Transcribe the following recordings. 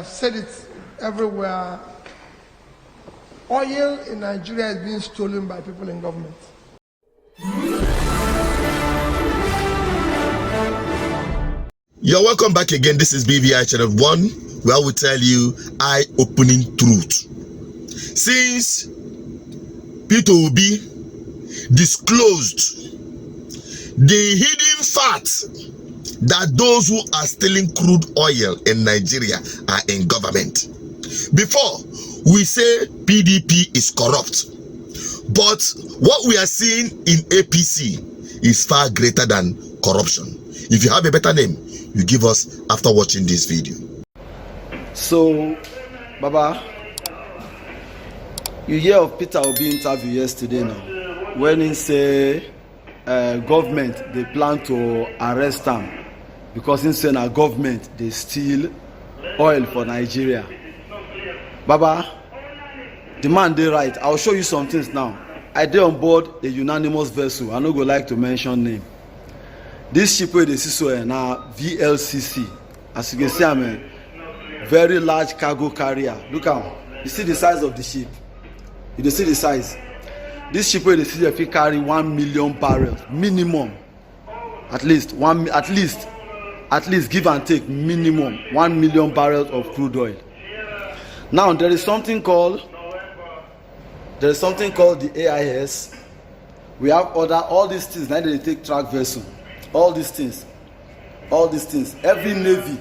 have said it everywhere. Oil in Nigeria is being stolen by people in government. You're welcome back again. This is BVI Channel 1, where we tell you eye-opening truth. Since P2B disclosed the hidden fact that those who are stealing crude oil in Nigeria are in government. Before, we say PDP is corrupt, but what we are seeing in APC is far greater than corruption. If you have a better name, you give us after watching this video. So, Baba, you hear of Peter Obi interview yesterday now, when he say government they plan to arrest him because he say na government they steal oil for Nigeria. Baba, the man dey right. I'll show you some things now. I dey on board a unanimous vessel. I no go like to mention name. This ship wey dey see so na VLCC. As you can see, I'm a very large cargo carrier. Look am. You see the size of the ship. You dey see the size. This ship wey dey see fit carry 1 million barrels minimum. At least give and take minimum 1 million barrels of crude oil. Now there is something called the AIS. We have all these things. Now they take track vessel. All these things. Every navy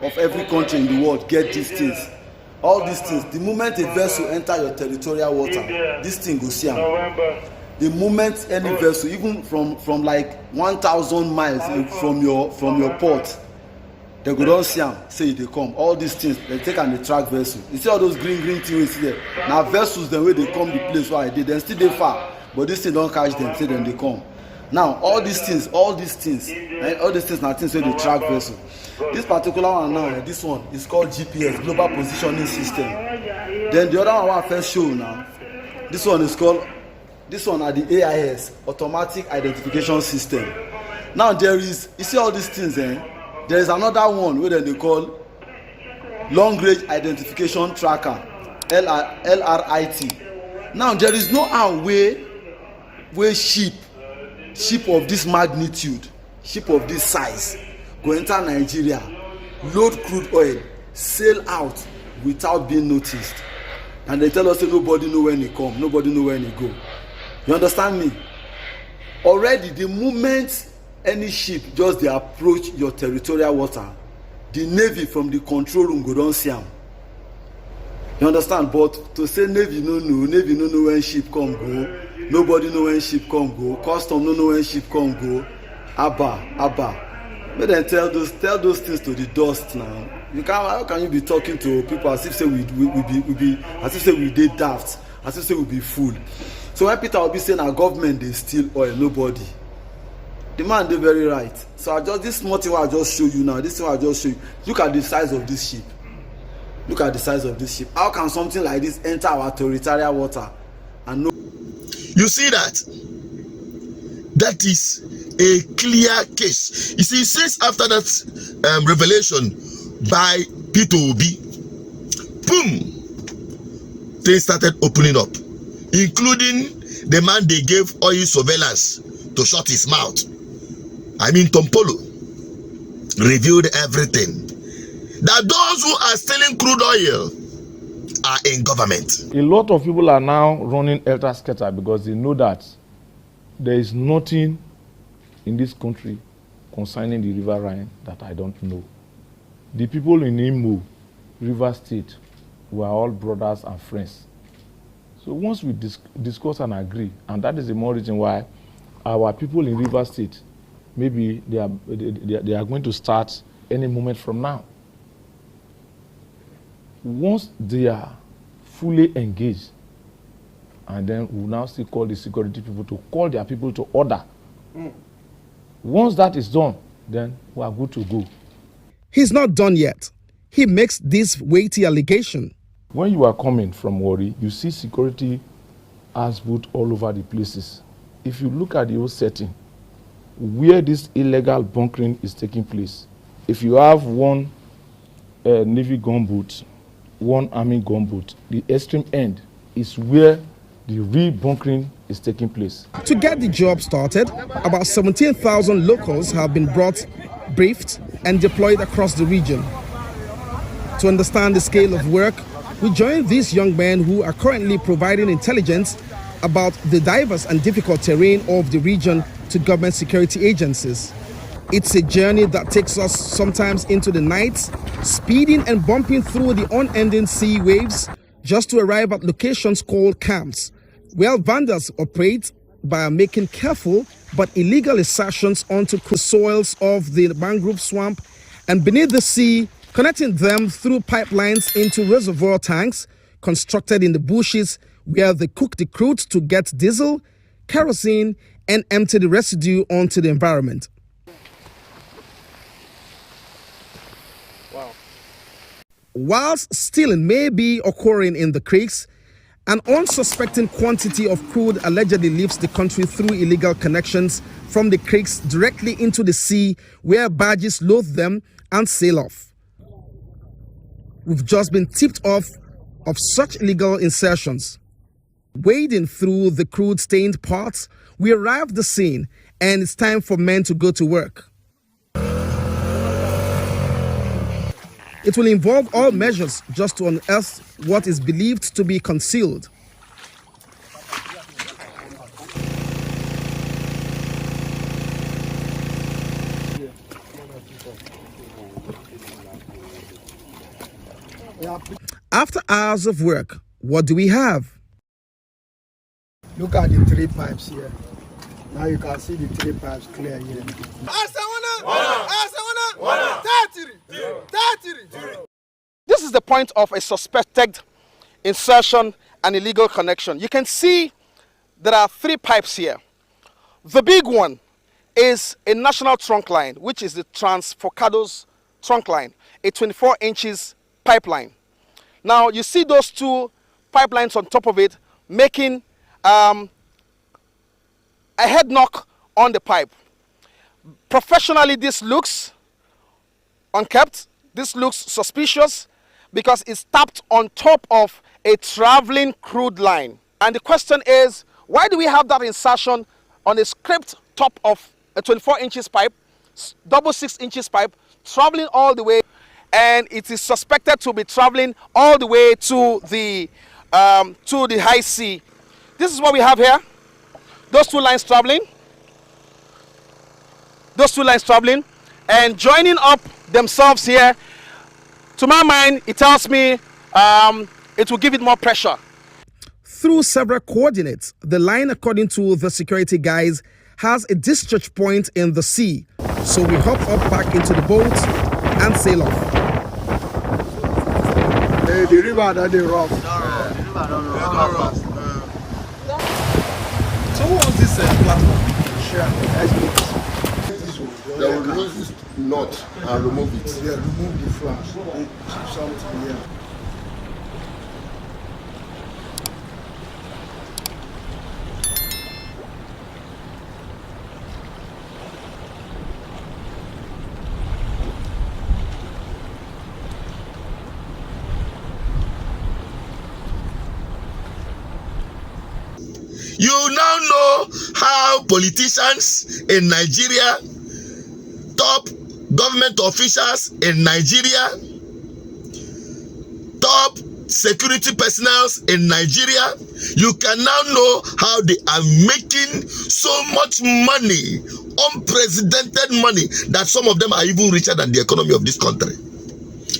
of every country in the world get these things. All these things. The moment a vessel enter your territorial water, this thing go see am. The moment any vessel, even from like 1,000 miles from your port, they go don see am, say they come. All these things they take and they track vessel. You see all those green things you see there. Now vessels them where they come the place where I did, then still they far, but this thing don't catch them. Say then they come. Now all these things now things where they track vessel. This particular one now, this one is called GPS, Global Positioning System. Then the other one I first show now, this one are the AIS, Automatic Identification System. Now you see all these things, there is another one where they call Long Range Identification Tracker, LRIT. Now there is no way ship of this magnitude, ship of this size, go enter Nigeria, load crude oil, sail out without being noticed. And they tell us that nobody know when they come, nobody know when they go. You understand me? Already, the moment any ship just they approach your territorial water, the navy from the control room go don see am. You understand? But to say navy no know when ship come go, nobody know when ship come go, custom no know when ship come go. Abba. Make them tell those things to the dust now. How can you be talking to people as if say we as if say we dey daft, as if say we be fool? So when Peter will be saying our government they steal oil, nobody. The man dey very right. So this small thing I just show you now. This thing I just show you. Look at the size of this ship. Look at the size of this ship. How can something like this enter our territorial water and no? You see that? That is a clear case. You see, since after that revelation by P2B, boom, things started opening up, including the man they gave oil surveillance to shut his mouth. I mean, Tompolo revealed everything. That those who are stealing crude oil are in government. A lot of people are now running helter-skelter because they know that there is nothing in this country concerning the River Rhine that I don't know. The people in Imo, River State, we are all brothers and friends. So once we discuss and agree, and that is the more reason why our people in River State, maybe they are going to start any moment from now. Once they are fully engaged, and then we'll now still call the security people to call their people to order. Once that is done, then we are good to go. He's not done yet. He makes this weighty allegation. When you are coming from Warri, you see security as put all over the places. If you look at the whole setting, where this illegal bunkering is taking place, if you have one Navy gunboat, one Army gunboat. The extreme end is where the real bunkering is taking place. To get the job started, about 17,000 locals have been brought, briefed, and deployed across the region. To understand the scale of work, we join these young men who are currently providing intelligence about the diverse and difficult terrain of the region to government security agencies. It's a journey that takes us sometimes into the nights, speeding and bumping through the unending sea waves just to arrive at locations called camps, where vandals operate by making careful but illegal insertions onto the soils of the mangrove swamp and beneath the sea, connecting them through pipelines into reservoir tanks constructed in the bushes where they cook the crude to get diesel, kerosene, and empty the residue onto the environment. Wow. Whilst stealing may be occurring in the creeks, an unsuspecting quantity of crude allegedly leaves the country through illegal connections from the creeks directly into the sea where barges load them and sail off. We've just been tipped off of such illegal insertions. Wading through the crude-stained parts, we arrive at the scene and it's time for men to go to work. It will involve all measures just to unearth what is believed to be concealed. After hours of work, what do we have? Look at the 3 pipes here. Now you can see the 3 pipes clear here. This is the point of a suspected insertion and illegal connection. You can see there are 3 pipes here. The big one is a national trunk line, which is the Transfocados trunk line, a 24 inches pipeline. Now you see those 2 pipelines on top of it making a head knock on the pipe. Professionally, this looks unkept. This looks suspicious because it's tapped on top of a traveling crude line. And the question is, why do we have that insertion on a scraped top of a 24 inches pipe, double 6 inches pipe, traveling all the way, and it is suspected to be traveling all the way to the high sea. This is what we have here. Those 2 lines traveling. Those 2 lines traveling and joining up themselves here. To my mind, it tells me it will give it more pressure. Through several coordinates, the line, according to the security guys, has a discharge point in the sea. So we hop up back into the boat and sail off. The river that they rough. So who owns this platform? They will remove this knot and remove it. Yeah, remove the flash. Something here. You now know how politicians in Nigeria, top government officials in Nigeria, top security personnel in Nigeria, you can now know how they are making so much money, unprecedented money, that some of them are even richer than the economy of this country.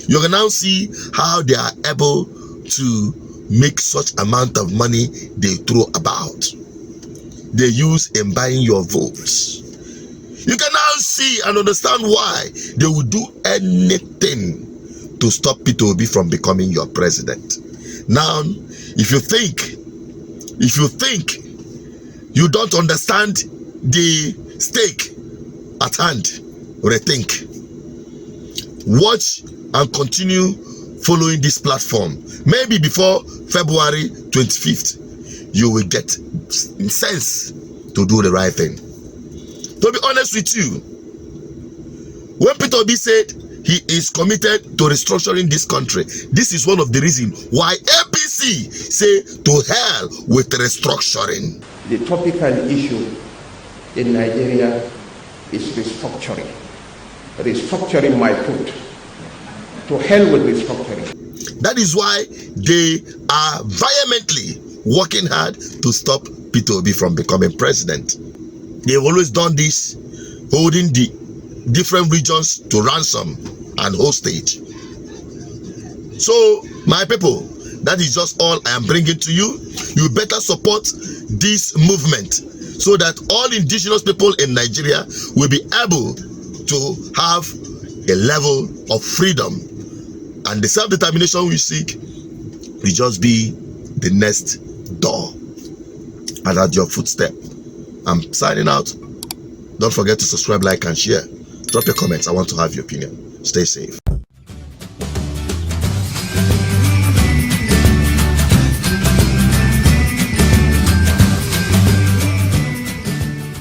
You can now see how they are able to make such amount of money they throw about. They use in buying your votes. You can now see and understand why they will do anything to stop Peter Obi from becoming your president. Now, if you think you don't understand the stake at hand, rethink. Watch and continue following this platform. Maybe before February 25th, you will get sense to do the right thing. To be honest with you, when Peter Obi said he is committed to restructuring this country. This is one of the reasons why APC say to hell with restructuring. The topical issue in Nigeria is restructuring. Restructuring my foot. To hell with restructuring. That is why they are vehemently working hard to stop Peter Obi from becoming president. They've always done this, holding the different regions to ransom and hostage. So, my people, that is just all I am bringing to you. You better support this movement so that all indigenous people in Nigeria will be able to have a level of freedom, and the self-determination we seek will just be the next door and at your footstep. I'm signing out. Don't forget to subscribe, like, and share. Drop your comments. I want to have your opinion. Stay safe.